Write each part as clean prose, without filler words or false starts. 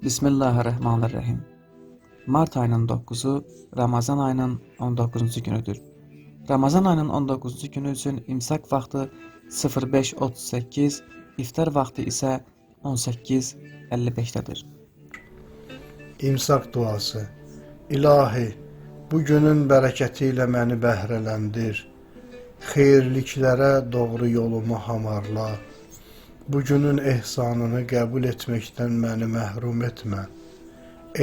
Bismillahirrahmanirrahim. Mart ayının 9-u Ramazan ayının 19-cu günüdür. Ramazan ayının 19-cu günü üçün imsak vaxtı 05:38, iftar vaxtı isə 18:55-dədir. İmsak duası. İlahi, bu günün bərəkəti ilə məni bəhrələndir. Xeyirliklərə doğru yolumu hamarla. Bu günün ehsanını qəbul etməkdən məni məhrum etmə.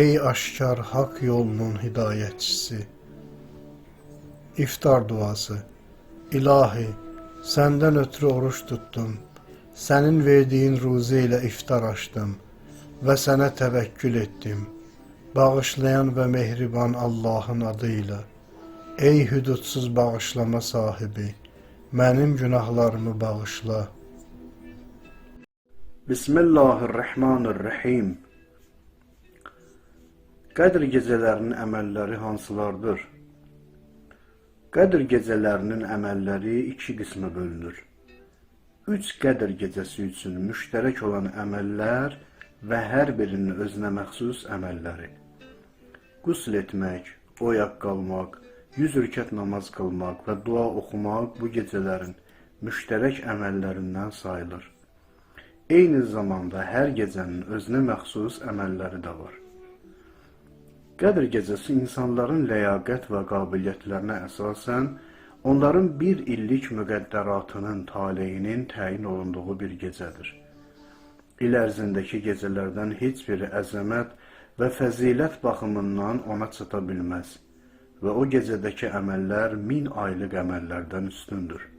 Ey aşkar haqq yolunun hidayətçisi. İftar duası. İlahi, səndən ötürü oruç tutdum. Sənin verdiyin ruzi ilə iftar açdım və sənə təvəkkül etdim. Bağışlayan və mehriban Allahın adıyla. Ey hüdudsuz bağışlama sahibi, mənim günahlarımı bağışla. Bismillahirrahmanirrahim. Qədr gecələrinin əməlləri hansılardır? Qədr gecələrinin əməlləri iki qismə bölünür. 3 qədr gecəsi üçün müştərək olan əməllər və hər birinin özünə məxsus əməlləri. Qusl etmək, oyaq qalmaq, 100 rükət namaz qılmaq və dua oxumaq bu gecələrin müştərək əməllərindən sayılır. Eyni zamanda hər gecənin özünə məxsus əməlləri də var. Qədr gecəsi insanların ləyaqət və qabiliyyətlərinə əsasən, onların bir illik müqəddəratının taleyinin təyin olunduğu bir gecədir. İl ərzindəki gecələrdən heç biri əzəmət və fəzilət baxımından ona çata bilməz və o gecədəki əməllər 1000 aylıq əməllərdən üstündür.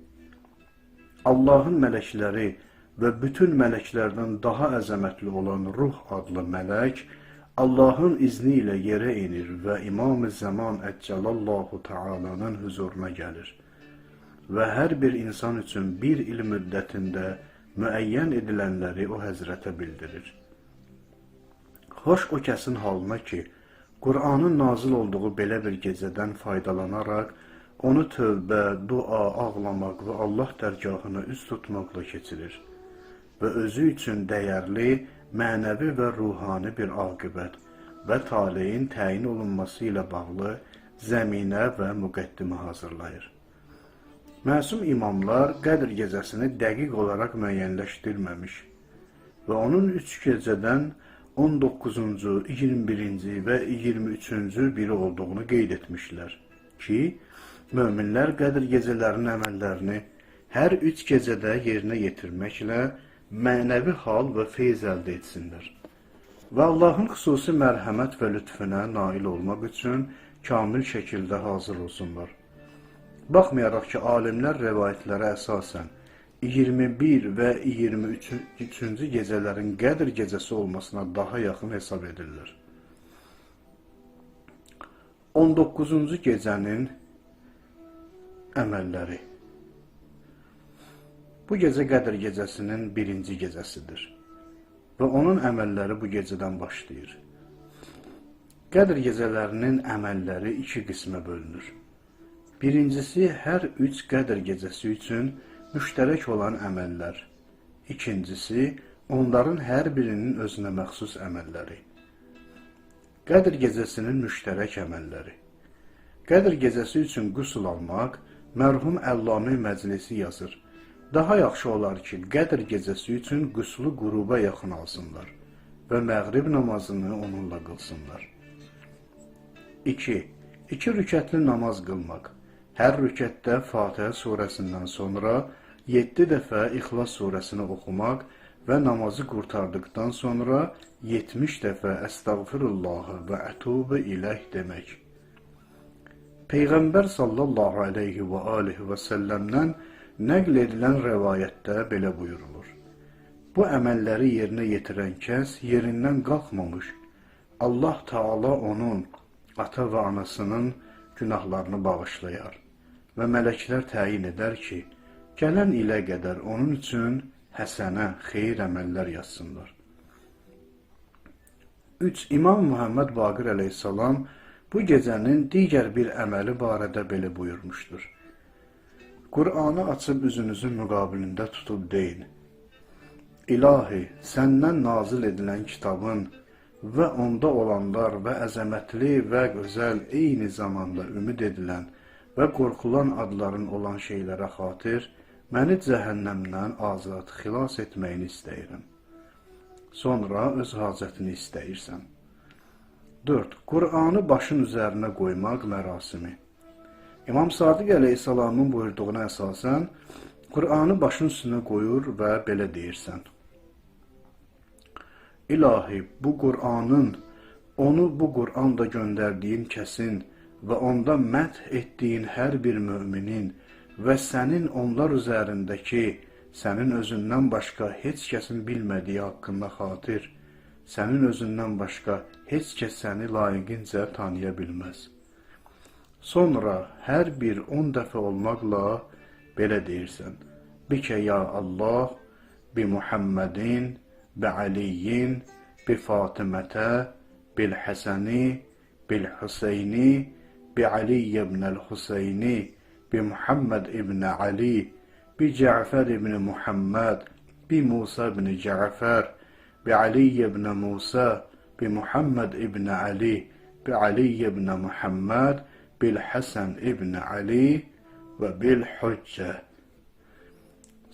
Allahın mələkləri və bütün mələklərdən daha əzəmətli olan Ruh adlı mələk, Allahın izni ilə yerə inir və İmam-ı Zaman Əccalallahu Teala'nın huzuruna gəlir və hər bir insan üçün bir il müddətində müəyyən edilənləri o həzrətə bildirir. Xoş o kəsin halına ki, Qur'anın nazil olduğu belə bir gecədən faydalanaraq, onu tövbə, dua, ağlamaq və Allah dərgahına üz tutmaqla keçirir və özü üçün dəyərli, mənəvi və ruhani bir aqibət və taleyin təyin olunması ilə bağlı zəminə və müqəddimə hazırlayır. Məsum imamlar Qədr gecəsini dəqiq olaraq müəyyənləşdirməmiş və onun 3 gecədən 19-cu, 21-ci və 23-cü biri olduğunu qeyd etmişlər ki, möminlər Qədr gecələrinin əməllərini hər 3 gecədə yerinə yetirməklə mənəvi hal və feyz əldə etsinlər və Allahın xüsusi mərhəmət və lütfünə nail olmaq üçün kamil şəkildə hazır olsunlar. Baxmayaraq ki, alimlər rəvayətlərə əsasən 21 və 23-cü gecələrin Qədr gecəsi olmasına daha yaxın hesab edirlər. 19-cu gecənin əməlləri. Bu gecə Qədr gecəsinin birinci gecəsidir və onun əməlləri bu gecədən başlayır. Qədr gecələrinin əməlləri iki qismə bölünür. Birincisi, hər 3 Qədr gecəsi üçün müştərək olan əməllər. İkincisi, onların hər birinin özünə məxsus əməlləri. Qədr gecəsinin müştərək əməlləri. Qədr gecəsi üçün qüsl almaq, mərhum Əllamə Məclisi yazır. Daha yaxşı olar ki, Qədr gecəsi üçün qüslu qüruba yaxın alsınlar və məğrib namazını onunla qılsınlar. 2. 2 rükətli namaz qılmaq. Hər rükətdə Fatihə surəsindən sonra 7 dəfə İxlas surəsini oxumaq və namazı qurtardıqdan sonra 70 dəfə Əstəğfirullahı və Ətubə iləh demək. Peyğəmbər sallallahu aleyhi və alihi və səlləmdən nəql edilən rəvayətdə belə buyurulur. Bu əməlləri yerinə yetirən kəs yerindən qalxmamış, Allah Taala onun, ata və anasının günahlarını bağışlayar və mələklər təyin edər ki, gələn ilə qədər onun üçün həsənə, xeyir əməllər yazsınlar. 3. İmam Muhammed Baqir əleyhissalam bu gecənin digər bir əməli barədə belə buyurmuşdur. Qur'anı açıb üzünüzün müqabilində tutub deyin. İlahi, səndən nazil edilən kitabın və onda olanlar və əzəmətli və gözəl, eyni zamanda ümid edilən və qorxulan adların olan şeylərə xatir məni cəhənnəmdən azad xilas etməyini istəyirəm. Sonra öz hacətini istəyirsən. 4. Qur'anı başın üzərinə qoymaq mərasimi. İmam Sadiq əleyhissalamın buyurduğuna əsasən, Qur'anı başın üstünə qoyur və belə deyirsən. İlahi, onu bu Qur'anda göndərdiyin kəsin və onda məth etdiyin hər bir müminin və sənin onlar üzərindəki, sənin özündən başqa heç kəsin bilmədiyi haqqında xatir, sənin özündən başqa heç kəs səni layiqincə tanıya bilməz. Sonra hər bir 10 dəfə olmaqla belə deyirsən. Bikə ya Allah, bi Muhammedin, bi Aliyin, bi Fatimətə, bil Həsəni, bil Hüseyni, bi Ali ibn Hüseyni, bi Muhammed ibn Ali, bi Cəfər ibn Muhammed, bi Musa ibn Cəfər, bi Ali ibn Musa, bi Muhammed ibn Ali, bi Ali ibn Muhammed, bil Həsən ibn Ali və bil Hüccə.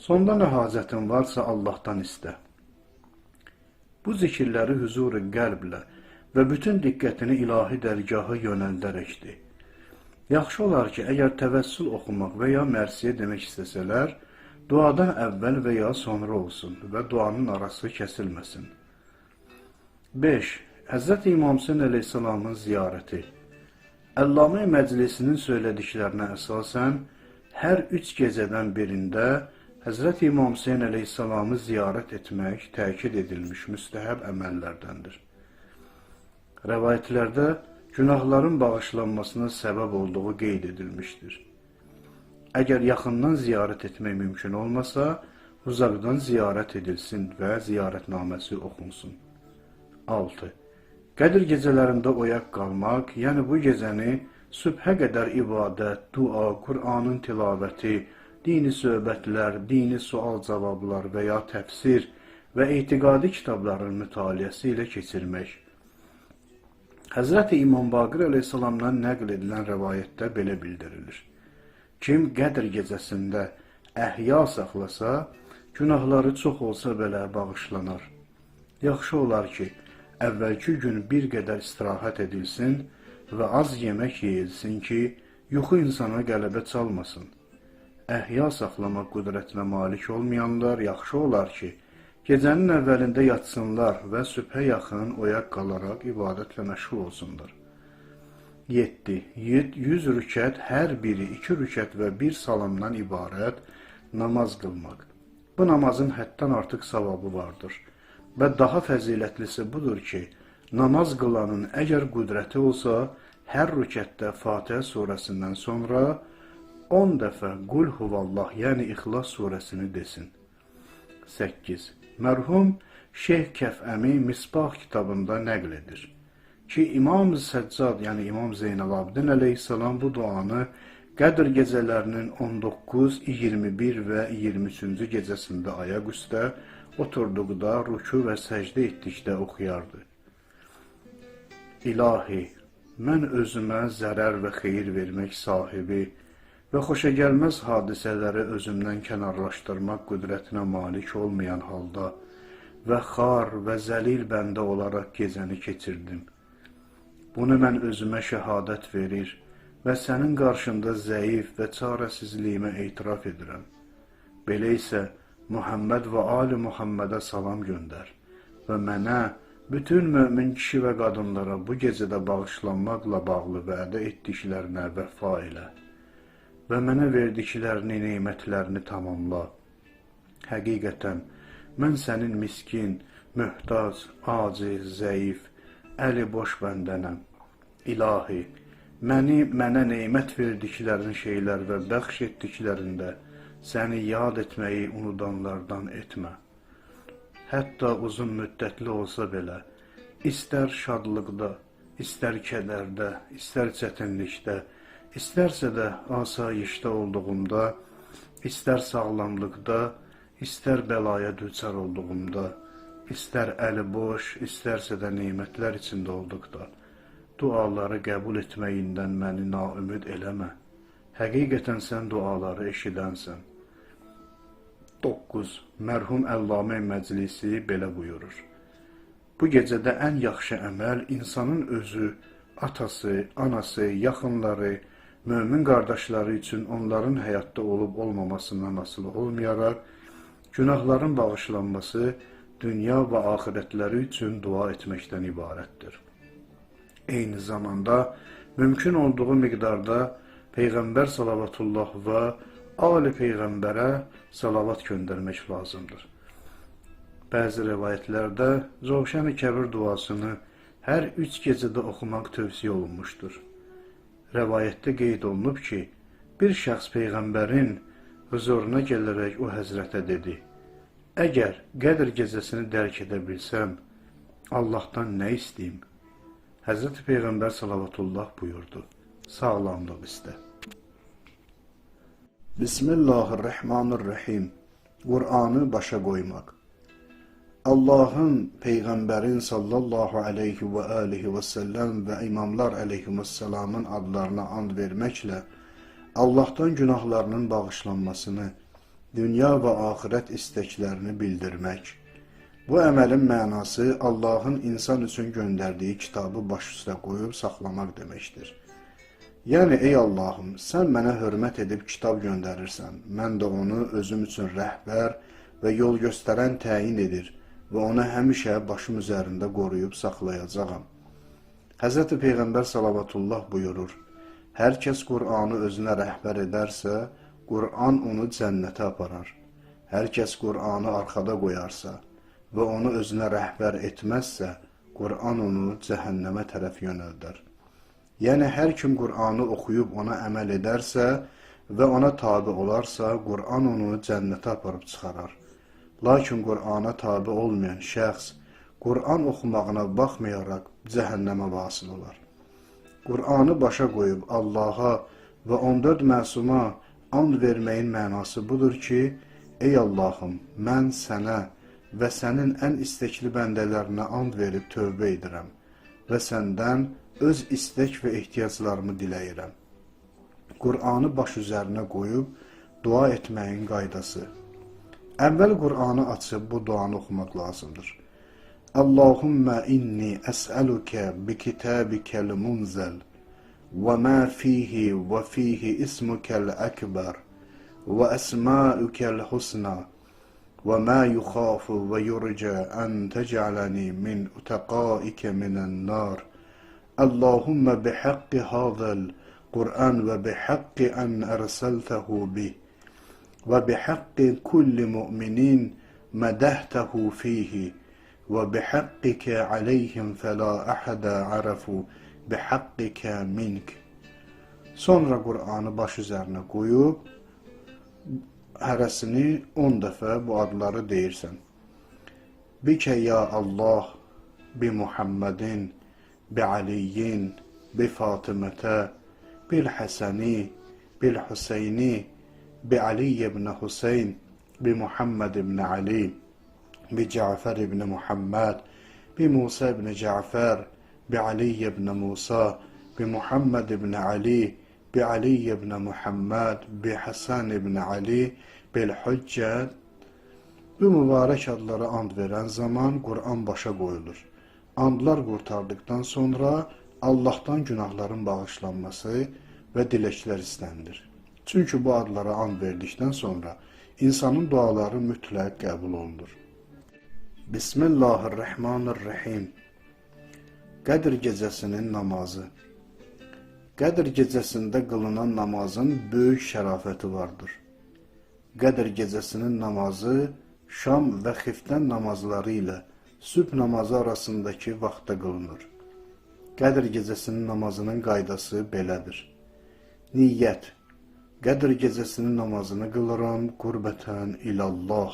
Sonda nə hacətin varsa Allahdan istə. Bu zikirləri huzur-u qəlblə və bütün diqqətini ilahi dərgaha yönəldərəkdir. Yaxşı olar ki, əgər təvəssül oxumaq və ya mərsiyə demək istəsələr, duadan əvvəl və ya sonra olsun və duanın arası kəsilməsin. 5. Həzrət İmam Hüseyn əleyhissalamın ziyarəti. Əllamə Məclisinin söylədiklərinə əsasən, hər 3 gecədən birində Həzrət İmam Hüseyn əleyhissalamı ziyarət etmək təkid edilmiş müstəhəb əməllərdəndir. Rəvayətlərdə günahların bağışlanmasına səbəb olduğu qeyd edilmişdir. Əgər yaxından ziyarət etmək mümkün olmasa, uzaqdan ziyarət edilsin və ziyarətnaməsi oxunsun. 6. Qədir gecələrində oyaq qalmaq, yəni bu gecəni sübhə qədər ibadət, dua, Qur'anın tilavəti, dini söhbətlər, dini sual-cavablar və ya təfsir və etiqadi kitabların mütaliəsi ilə keçirmək. Həzrəti İmam Baqir əleyhissalamdan nəql edilən rəvayətdə belə bildirilir. Kim Qədr gecəsində əhya saxlasa, günahları çox olsa belə bağışlanar. Yaxşı olar ki, əvvəlki gün bir qədər istirahət edilsin və az yemək yeyilsin ki, yuxu insana qələbə çalmasın. Əhya saxlamaq qüdrətinə malik olmayanlar yaxşı olar ki, gecənin əvvəlində yatsınlar və sübhə yaxın oyaq qalaraq ibadətlə məşğul olsunlar. 7. 100 rükət, hər biri 2 rükət və 1 salamdan ibarət namaz qılmaq. Bu namazın həddən artıq savabı vardır və daha fəzilətlisi budur ki, namaz qılanın əgər qüdrəti olsa, hər rükətdə Fatihə surəsindən sonra 10 dəfə Qul huvallah, yəni İxlas surəsini desin. 8. Mərhum Şeyh Kəfəmi Misbah kitabında nəql edir ki, İmam Səccad, yəni İmam Zeynəlabdin əleyhissalam bu duanı Qədr gecələrinin 19, 21 və 23-cü gecəsində ayaq üstə oturduqda, rükû və səcdə etdikdə oxuyardı. İlahi, mən özümə zərər və xeyir vermək sahibi və xoşagəlməz hadisələri özümdən kənarlaşdırmaq qüdrətinə malik olmayan halda və xar və zəlil bəndə olaraq gecəni keçirdim. Bunu mən özümə şəhadət verir və sənin qarşında zəif və çarəsizliyimə etiraf edirəm. Belə isə Muhammed və Ali Muhammedə salam göndər və mənə, bütün mömin kişi və qadınlara bu gecədə bağışlanmaqla bağlı vədə etdiklərinə vəfa elə və mənə verdiklərini, neymətlərini tamamla. Həqiqətən, mən sənin miskin, möhtac, aciz, zəif, əli boş bəndənəm. İlahi, mənə neymət verdiklərin şeylər və bəxş etdiklərində səni yad etməyi unudanlardan etmə. Hətta uzun müddətli olsa belə, istər şadlıqda, istər kədərdə, istər çətinlikdə, İstərsə də asayişdə olduğumda, istər sağlamlıqda, istər bəlaya düçar olduğumda, istər əli boş, istərsə də nemətlər içində olduqda, duaları qəbul etməyindən məni naümid eləmə. Həqiqətən sən duaları eşidənsən. 9. Mərhum Əllamə Məclisi belə buyurur. Bu gecədə ən yaxşı əməl insanın özü, atası, anası, yaxınları, mömin qardaşları üçün onların həyatda olub olmamasından asılı olmayaraq, günahların bağışlanması, dünya və axirətləri üçün dua etməkdən ibarətdir. Eyni zamanda, mümkün olduğu miqdarda Peyğəmbər salavatullah və Ali Peyğəmbərə salavat göndərmək lazımdır. Bəzi rəvayətlərdə Cövşən-i Kəbir duasını hər 3 gecədə oxumaq tövsiyə olunmuşdur. Rəvayətdə qeyd olunub ki, bir şəxs Peyğəmbərin huzuruna gələrək o həzrətə dedi: Əgər Qədr gecəsini dərk edə bilsəm, Allahdan nə istəyim? Həzrəti Peyğəmbər salavatullah buyurdu: Sağlamlıq istə. Bismillahirrahmanirrahim. Qur'anı başa qoymaq. Allahın, Peyğəmbərin sallallahu aleyhi və alihi və səlləm və imamlar aleyhimussalamın adlarına and verməklə Allahdan günahlarının bağışlanmasını, dünya və axirət istəklərini bildirmək. Bu əməlin mənası Allahın insan üçün göndərdiyi kitabı baş üstə qoyub saxlamaq deməkdir. Yəni, ey Allahım, sən mənə hörmət edib kitab göndərirsən, mən də onu özüm üçün rəhbər və yol göstərən təyin edir və onu həmişə başım üzərində qoruyub saxlayacağam. Həzrəti Peyğəmbər salavatullah buyurur, hər kəs Qur'anı özünə rəhbər edərsə, Qur'an onu cənnətə aparar. Hər kəs Qur'anı arxada qoyarsa və onu özünə rəhbər etməzsə, Qur'an onu cəhənnəmə tərəf yönəldər. Yəni, hər kim Qur'anı oxuyub ona əməl edərsə və ona tabi olarsa, Qur'an onu cənnətə aparıb çıxarar. Lakin Qur'ana tabi olmayan şəxs, Qur'an oxumağına baxmayaraq cəhənnəmə vasıl olar. Qur'anı başa qoyub Allaha və 14 məsuma and verməyin mənası budur ki, ey Allahım, mən sənə və sənin ən istəkli bəndələrinə and verib tövbə edirəm və səndən öz istək və ehtiyaclarımı diləyirəm. Qur'anı baş üzərinə qoyub dua etməyin qaydası. Əvvəl Qur'anı açıb bu duanı oxumaq lazımdır. Allahümmə inni əsəlükə bi kitabikəl munzəl və mə fihi və fihi ismükəl əkbər və əsmaükəl husna və mə yuxafu və yurcə ən təcələni min utəqaikə minən nar. Allahümmə bihaqqi hazəl Qur'an və bihaqqi ən ərsəltəhu bih və bihaqqi kulli mu'minin mədəhtəhu fihi və bihaqqikə aleyhim fəla əhədə ərəfu bihaqqikə mink. Sonra Qur'anı baş üzərinə qoyub, hərəsini 10 dəfə bu adları deyirsən. Bikə ya Allah, bi Muhammedin, bi Aliyin, bi Fatimətə, bil Həsəni, bil Hüseyni, bi Ali ibn Hüseyn, bi Muhammed ibn Ali, bi Cafer ibn Muhammed, bi Musa ibn Cafer, bi Ali ibn Musa, bi Muhammed ibn Ali, bi Ali ibn Muhammed, bi Hasan ibn Ali, bil Hüccət. Bu mübarək adlara and verən zaman Qur'an başa qoyulur. Andlar qurtardıqdan sonra Allahdan günahların bağışlanması və diləklər istənilir. Çünki bu adlara and verdikdən sonra insanın duaları mütləq qəbul olunur. Bismillahirrahmanirrahim. Qədr gecəsinin namazı. Qədr gecəsində qılınan namazın böyük şərafəti vardır. Qədr gecəsinin namazı şam və xiftən namazları ilə sübh namazı arasındakı vaxtda qılınır. Qədr gecəsinin namazının qaydası belədir. Niyyət. Qədr gecəsinin namazını qılıram qurbətən ilallah.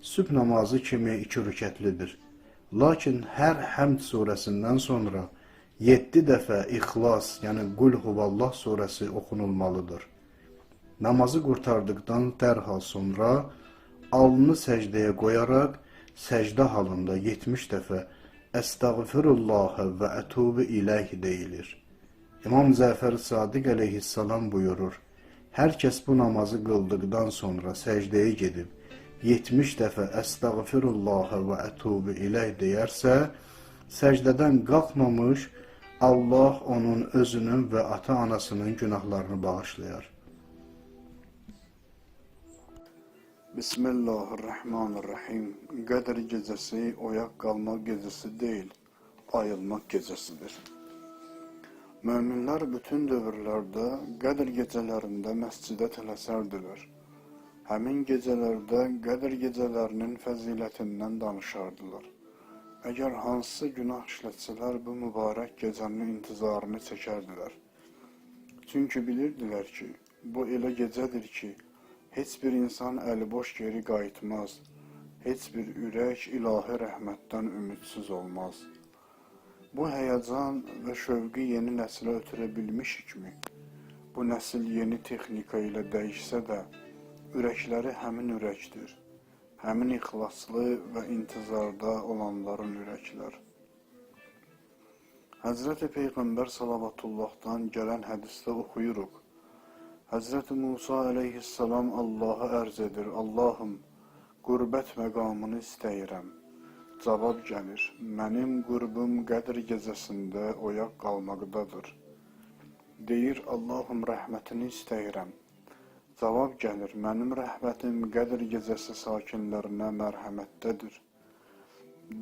Sübh namazı kimi 2 rükətlidir. Lakin hər Həmd surəsindən sonra 7 dəfə İxlas, yəni Qul Huvallah surəsi oxunulmalıdır. Namazı qurtardıqdan dərhal sonra alnını səcdəyə qoyaraq səcdə halında 70 dəfə Əstəğfirullah və ətubu iləyh deyilir. İmam Cəfər Sadiq əleyhissalam buyurur, hər kəs bu namazı qıldıqdan sonra səcdəyə gedib 70 dəfə Əstəğfirullah və ətubu iləyh deyərsə, səcdədən qalxmamış Allah onun özünün və ata-anasının günahlarını bağışlayar. Bismillahirrahmanirrahim. Qədr gecəsi oyaq qalmaq gecəsi deyil, ayılmaq gecəsidir. Möminlər bütün dövrlərdə Qədr gecələrində məscidə tələsərdilər. Həmin gecələrdə Qədr gecələrinin fəzilətindən danışardılar. Əgər hansısa günah işlətsələr, bu mübarək gecənin intizarını çəkərdilər. Çünki bilirdilər ki, bu elə gecədir ki, heç bir insan əliboş geri qayıtmaz, heç bir ürək ilahi rəhmətdən ümidsiz olmaz. Bu həyəcan və şövqü yeni nəslə ötürə bilmişikmi? Bu nəsil yeni texnika ilə dəyişsə də, ürəkləri həmin ürəkdir. Həmin ixlaslı və intizarda olanların ürəklər. Həzrəti Peyğəmbər salawatullahdan gələn hədisdə oxuyuruq. Həzrəti Musa əleyhissalam Allaha ərz edir, Allahım, qürbət məqamını istəyirəm. Cavab gəlir, mənim qürbüm Qədr gecəsində oyaq qalmaqdadır. Deyir, Allahım, rəhmətini istəyirəm. Cavab gəlir, mənim rəhmətim Qədr gecəsi sakinlərinə mərhəmətdədir.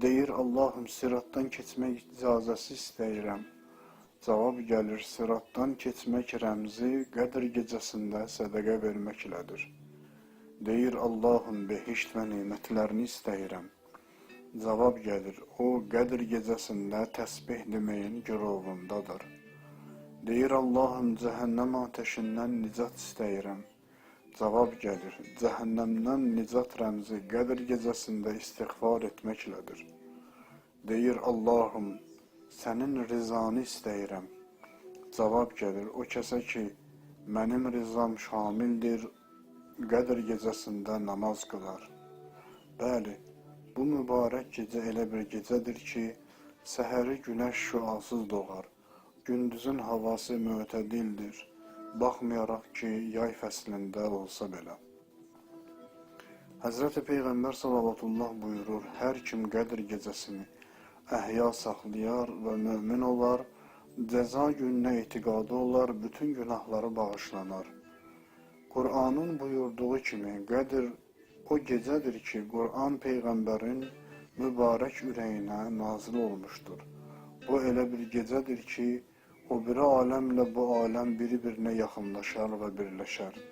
Deyir, Allahım, siratdan keçmək icazəsi istəyirəm. Cavab gəlir, siratdan keçmək rəmzi Qədr gecəsində sədəqə verməklədir. Deyir, Allahım, behişt və nemətlərini istəyirəm. Cavab gəlir, o Qədr gecəsində təsbih deməyin girovundadır. Deyir, Allahım, cəhənnəm atəşindən nicat istəyirəm. Cavab gəlir, cəhənnəmdən nicat rəmzi Qədr gecəsində istiğfar etməklədir. Deyir, Allahım, sənin rizanı istəyirəm. Cavab gəlir, o kəsə ki, mənim rizam şamildir, Qədr gecəsində namaz qılar. Bəli, bu mübarək gecə elə bir gecədir ki, səhəri günəş şüasız doğar, gündüzün havası mütədildir. Baxmayaraq ki, yay fəslində olsa belə. Həzrəti Peyğəmbər salavatullah buyurur, hər kim Qədr gecəsini əhya saxlayar və mömin olar, cəza gününə etiqadı olar, bütün günahları bağışlanar. Qur'anın buyurduğu kimi, Qədr o gecədir ki, Qur'an Peyğəmbərin mübarək ürəyinə nazil olmuşdur. Bu elə bir gecədir ki, o biri aləmlə bu aləm bir-birinə yaxınlaşar və birləşər.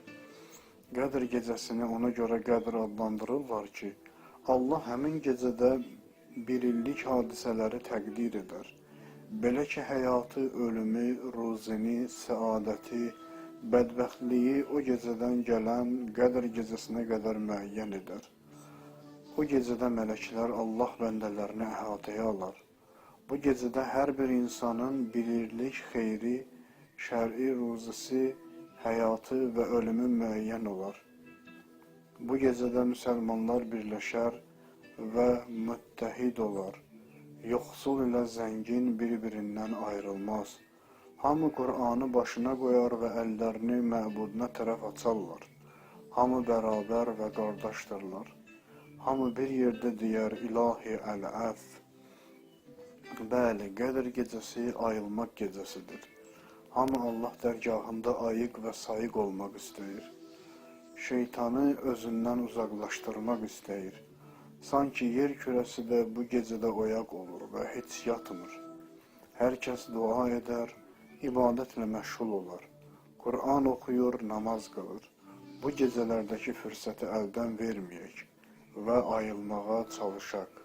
Qədr gecəsini ona görə Qədr adlandırırlar ki, Allah həmin gecədə bir illik hadisələri təqdir edər. Belə ki, həyatı, ölümü, ruzini, səadəti, bədbəxtliyi o gecədən gələn Qədr gecəsinə qədər müəyyən edər. O gecədə mələklər Allah bəndələrini əhatəyə alar. Bu gecədə hər bir insanın bilirlik, xeyri, şər'i ruzisi, həyatı və ölümü müəyyən olar. Bu gecədə müsəlmanlar birləşər və müttəhid olar. Yoxsul ilə zəngin bir-birindən ayrılmaz. Hamı Qur'anı başına qoyar və əllərini məbuduna tərəf açarlar. Hamı bərabər və qardaşdırlar. Hamı bir yerdə deyər, İlahi əl-əf. Bəli, Qədr gecəsi ayılmaq gecəsidir. Hamı Allah dərgahında ayıq və sayıq olmaq istəyir. Şeytanı özündən uzaqlaşdırmaq istəyir. Sanki yer kürəsi də bu gecədə oyaq olur və heç yatmır. Hər kəs dua edər, ibadətlə məşğul olar. Qur'an oxuyur, namaz qılır. Bu gecələrdəki fürsəti əldən verməyək və ayılmağa çalışaq.